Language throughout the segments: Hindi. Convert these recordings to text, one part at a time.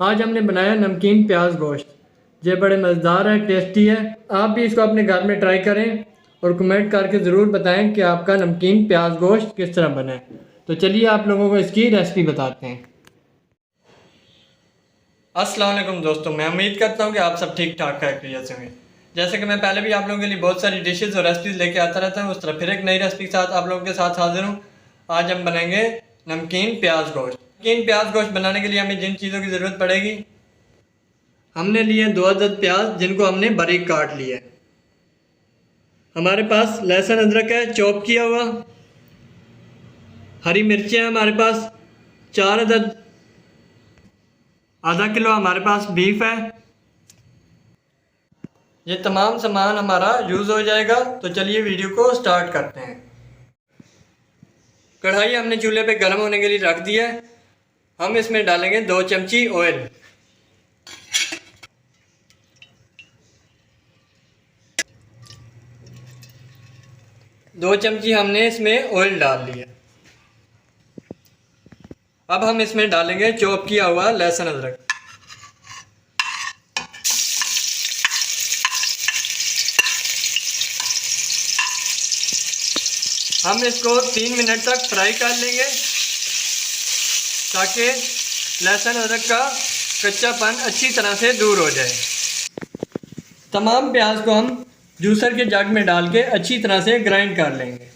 आज हमने बनाया नमकीन प्याज गोश्त। ये बड़े मज़ेदार है, टेस्टी है। आप भी इसको अपने घर में ट्राई करें और कमेंट करके ज़रूर बताएं कि आपका नमकीन प्याज गोश्त किस तरह बना है। तो चलिए आप लोगों को इसकी रेसिपी बताते हैं। अस्सलाम वालेकुम दोस्तों, मैं उम्मीद करता हूँ कि आप सब ठीक ठाक खैरियत से होंगे। जैसे कि मैं पहले भी आप लोगों के लिए बहुत सारी डिशेज़ और रेसिपीज़ लेके आता रहता हूँ, उस तरह फिर एक नई रेसिपी के साथ आप लोगों के साथ हाजिर हूँ। आज हम बनाएंगे नमकीन प्याज गोश्त। नमकीन प्याज गोश्त बनाने के लिए हमें जिन चीज़ों की ज़रूरत पड़ेगी, हमने लिए 2 अदद प्याज जिनको हमने बारीक काट लिया है। हमारे पास लहसुन अदरक है चॉप किया हुआ। हरी मिर्चें हैं हमारे पास 4 अदद। आधा किलो हमारे पास बीफ है। ये तमाम सामान हमारा यूज़ हो जाएगा। तो चलिए वीडियो को स्टार्ट करते हैं। कढ़ाई हमने चूल्हे पे गर्म होने के लिए रख दिया है। हम इसमें डालेंगे 2 चमची ऑयल। दो चमची हमने इसमें ऑयल डाल लिया। अब हम इसमें डालेंगे चॉप किया हुआ लहसुन अदरक। हम इसको 3 मिनट तक फ्राई कर लेंगे ताकि लहसुन अदरक का कच्चापन अच्छी तरह से दूर हो जाए। तमाम प्याज को हम जूसर के जग में डाल के अच्छी तरह से ग्राइंड कर लेंगे।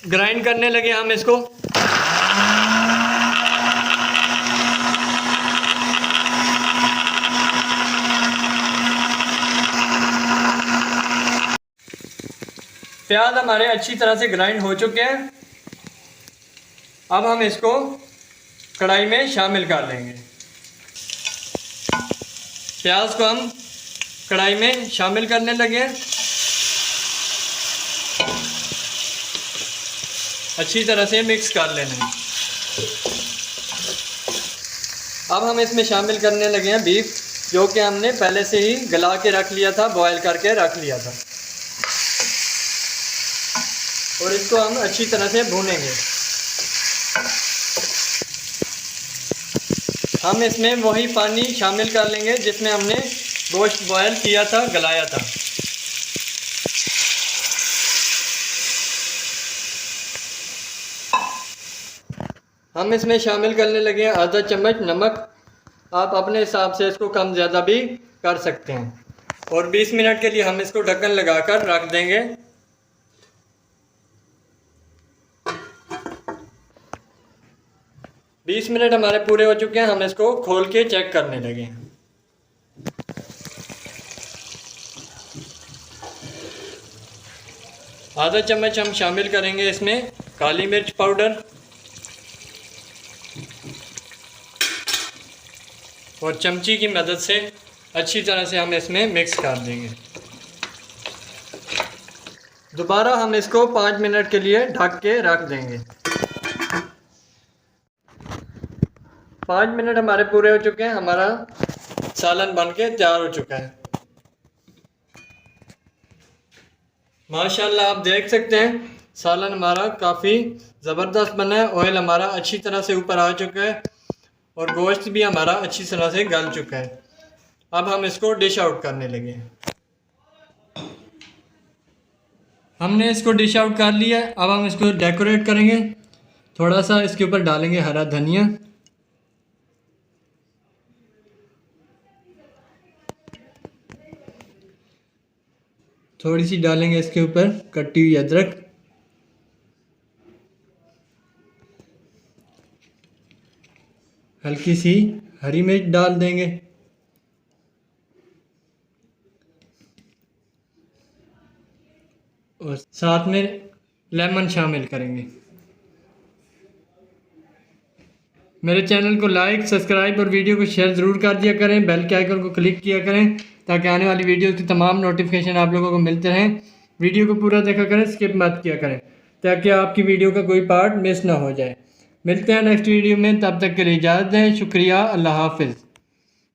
ग्राइंड करने लगे हम इसको। प्याज हमारे अच्छी तरह से ग्राइंड हो चुके हैं। अब हम इसको कढ़ाई में शामिल कर लेंगे। प्याज को हम कढ़ाई में शामिल करने लगे हैं। अच्छी तरह से मिक्स कर लेना है। अब हम इसमें शामिल करने लगे हैं बीफ, जो कि हमने पहले से ही गला के रख लिया था, बॉयल करके रख लिया था। और इसको हम अच्छी तरह से भूनेंगे। हम इसमें वही पानी शामिल कर लेंगे जिसमें हमने गोश्त बॉयल किया था, गलाया था। हम इसमें शामिल करने लगे हैं आधा चम्मच नमक। आप अपने हिसाब से इसको कम ज़्यादा भी कर सकते हैं। और 20 मिनट के लिए हम इसको ढक्कन लगाकर रख देंगे। 20 मिनट हमारे पूरे हो चुके हैं। हम इसको खोल के चेक करने लगे हैं। आधा चम्मच हम शामिल करेंगे इसमें काली मिर्च पाउडर और चमची की मदद से अच्छी तरह से हम इसमें मिक्स कर देंगे। दोबारा हम इसको 5 मिनट के लिए ढक के रख देंगे। 5 मिनट हमारे पूरे हो चुके हैं। हमारा सालन बनके तैयार हो चुका है। माशाल्लाह आप देख सकते हैं सालन हमारा काफ़ी ज़बरदस्त बना है। ऑयल हमारा अच्छी तरह से ऊपर आ चुका है और गोश्त भी हमारा अच्छी तरह से गल चुका है। अब हम इसको डिश आउट करने लगे। हमने इसको डिश आउट कर लिया है। अब हम इसको डेकोरेट करेंगे। थोड़ा सा इसके ऊपर डालेंगे हरा धनिया। थोड़ी सी डालेंगे इसके ऊपर कटी हुई अदरक। हल्की सी हरी मिर्च डाल देंगे। और साथ में लेमन शामिल करेंगे। मेरे चैनल को लाइक, सब्सक्राइब और वीडियो को शेयर ज़रूर कर दिया करें। बेल के आइकन को क्लिक किया करें ताकि आने वाली वीडियो की तमाम नोटिफिकेशन आप लोगों को मिलते रहें। वीडियो को पूरा देखा करें, स्किप मत किया करें ताकि आपकी वीडियो का कोई पार्ट मिस ना हो जाए। मिलते हैं नेक्स्ट वीडियो में, तब तक के लिए इजाज़त दें। शुक्रिया, अल्लाह हाफिज़।